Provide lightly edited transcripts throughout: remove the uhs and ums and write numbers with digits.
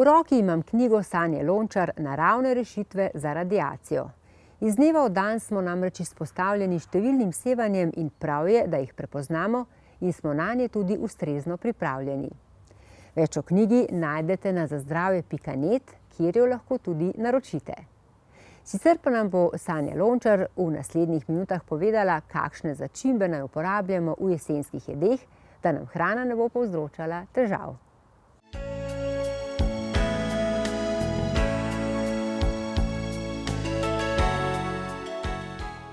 roki imam knjigo Sanje Lončar Naravne rešitve za radiacijo. Iz dneva v dan smo namreč izpostavljeni številnim sevanjem in prav je, da jih prepoznamo in smo nanje tudi ustrezno pripravljeni. Več o knjigi najdete na zazdravje.net, kjer jo lahko tudi naročite. Sicer pa nam bo Sanja Lončar v naslednjih minutah povedala, kakšne začimbe naj uporabljamo v jesenskih jedeh, da nam hrana ne bo povzročala težav.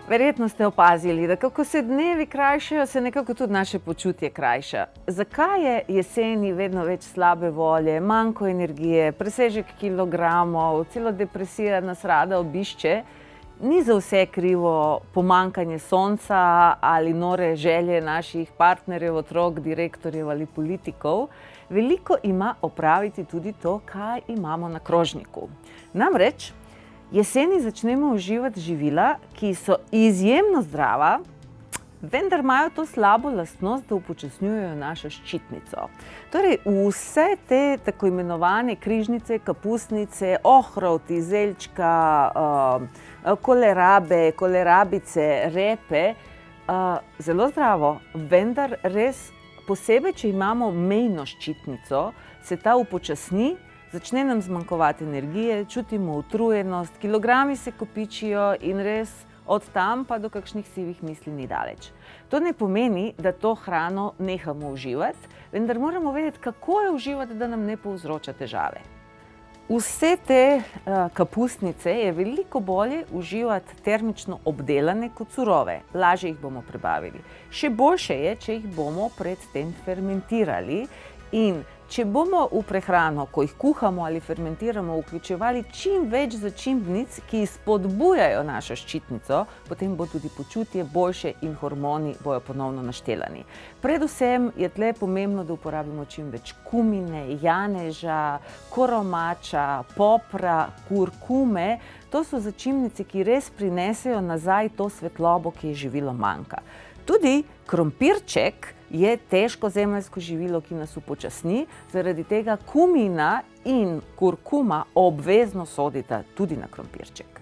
Verjetno ste opazili, da kako se dnevi krajšajo, se nekako tudi naše počutje krajša. Zakaj je jeseni vedno več slabe volje, manjko energije, presežek kilogramov, celo depresija nas rada obišče? Ni za vse krivo pomanjkanje sonca ali nore želje naših partnerjev, otrok, direktorjev ali politikov. Veliko ima opraviti tudi to, kaj imamo na krožniku. Namreč, jeseni začnemo uživati živila, ki so izjemno zdrava, vendar imajo to slabo lastnost, da upočasnjujejo našo ščitnico. Torej, vse te tako imenovane križnice, kapusnice, ohrovti, zeljčka, kolerabe, kolerabice, repe, zelo zdravo, vendar res posebej, če imamo mejno ščitnico, se ta upočasni, začne nam zmanjkovati energije, čutimo utrujenost, kilogrami se kopičijo in res od tam pa do kakšnih sivih misli ni daleč. To ne pomeni, da to hrano nehamo uživati, vendar moramo vedeti, kako jo uživati, da nam ne povzroča težave. Vse te kapusnice je veliko bolje uživati termično obdelane kot surove. Lažje jih bomo prebavili. Še boljše je, če jih bomo predtem fermentirali in če bomo v prehrano, ko jih kuhamo ali fermentiramo, vključevali čim več začimbnic, ki spodbujajo našo ščitnico, potem bo tudi počutje boljše in hormoni bojo ponovno naštelani. Predvsem je tle pomembno, da uporabimo čim več kumine, janeža, koromača, popra, kurkume. To so začimbnice, ki res prinesejo nazaj to svetlobo, ki je živilo manjka. Tudi krompirček je težko zemeljsko živilo, ki nas upočasni, zaradi tega kumina in kurkuma obvezno sodita tudi na krompirček.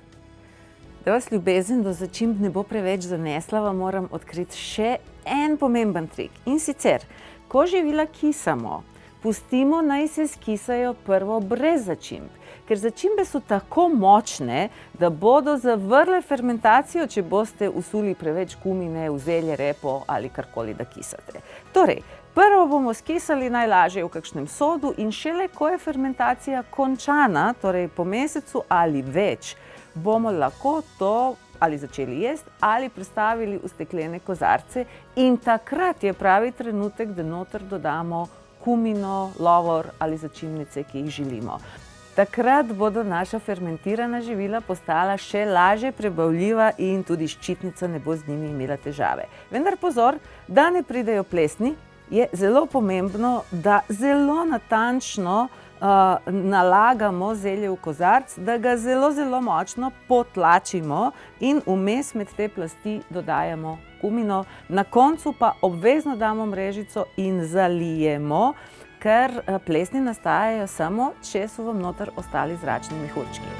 Da vas ljubezen do začimb ne bo preveč zanesla, vam moram odkriti še en pomemben trik. In sicer, ko živila kisamo, pustimo naj se skisajo prvo brez začimb. Ker začimbe so tako močne, da bodo zavrle fermentacijo, če boste usuli preveč kumine, zelje, repo ali karkoli da kisate. Torej, prvo bomo skisali najlažje v kakšnem sodu in šele ko je fermentacija končana, torej po mesecu ali več, bomo lahko to ali začeli jesti ali prestavili v steklene kozarce in takrat je pravi trenutek, da noter dodamo kumino, lovor ali začimbnice, ki jih želimo. Takrat bodo naša fermentirana živila postala še lažje prebavljiva in tudi ščitnica ne bo z njimi imela težave. Vendar pozor, da ne pridejo plesni, je zelo pomembno, da zelo natančno nalagamo zelje v kozarc, da ga zelo, zelo močno potlačimo in vmes med te plasti dodajamo kumino. Na koncu pa obvezno damo mrežico in zalijemo, ker plesni nastajajo samo, če so vam noter ostali zračni mehurčki.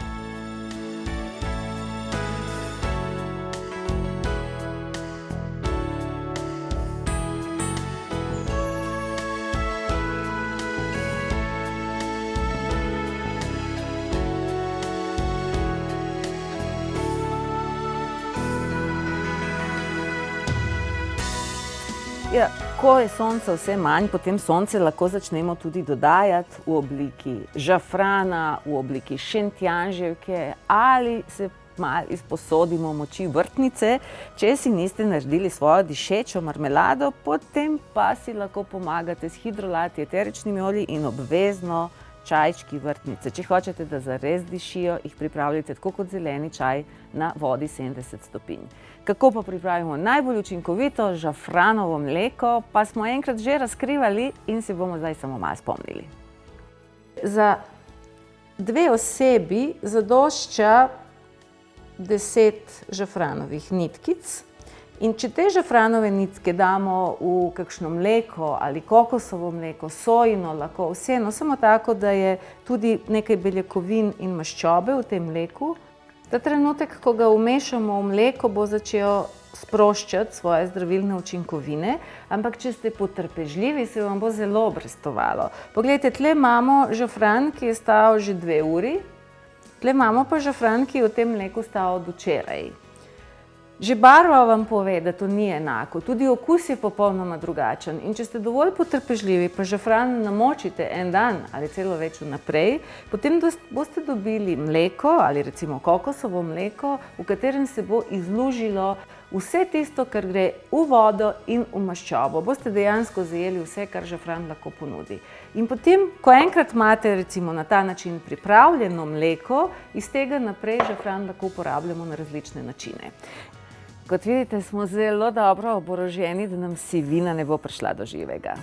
Ja, ko je sonca vse manj, potem sonce lahko začnemo tudi dodajati v obliki žafrana, v obliki šentjanževke ali se malo izposodimo moči vrtnice. Če si niste naredili svojo dišečo marmelado, potem pa si lahko pomagate s hidrolati, eteričnimi olji in obvezno čajčki vrtnice. Če hočete, da zares dišijo, jih pripravljate tako kot zeleni čaj na vodi 70 stopinj. Kako pa pripravimo najbolj učinkovito žafranovo mleko, pa smo enkrat že razkrivali in se bomo zdaj samo malo spomnili. Za 2 osebi zadošča 10 žafranovih nitkic In če te žafranove nicke damo v kakšno mleko ali kokosovo mleko, sojino, lahko vseeno, samo tako, da je tudi nekaj beljakovin in maščobe v tem mleku. Ta trenutek, ko ga vmešamo v mleko, bo začel sproščati svoje zdravilne učinkovine, ampak če ste potrpežljivi, se vam bo zelo obrestovalo. Poglejte, tle imamo žafran, ki je stal že 2 uri, tle imamo pa žafran, ki je v tem mleku stal od včeraj. Že barva vam pove, da to ni enako, tudi okus je popolnoma drugačen. In če ste dovolj potrpežljivi, pa žafran namočite en dan ali celo več vnaprej, potem boste dobili mleko ali recimo kokosovo mleko, v katerem se bo izlužilo vse tisto, kar gre v vodo in v maščobo. Boste dejansko zajeli vse, kar žafran lahko ponudi. In potem, ko enkrat imate recimo na ta način pripravljeno mleko, iz tega naprej žafran lahko uporabljamo na različne načine. Kot vidite, smo zelo dobro oboroženi, da nam sivina ne bo prišla do živega.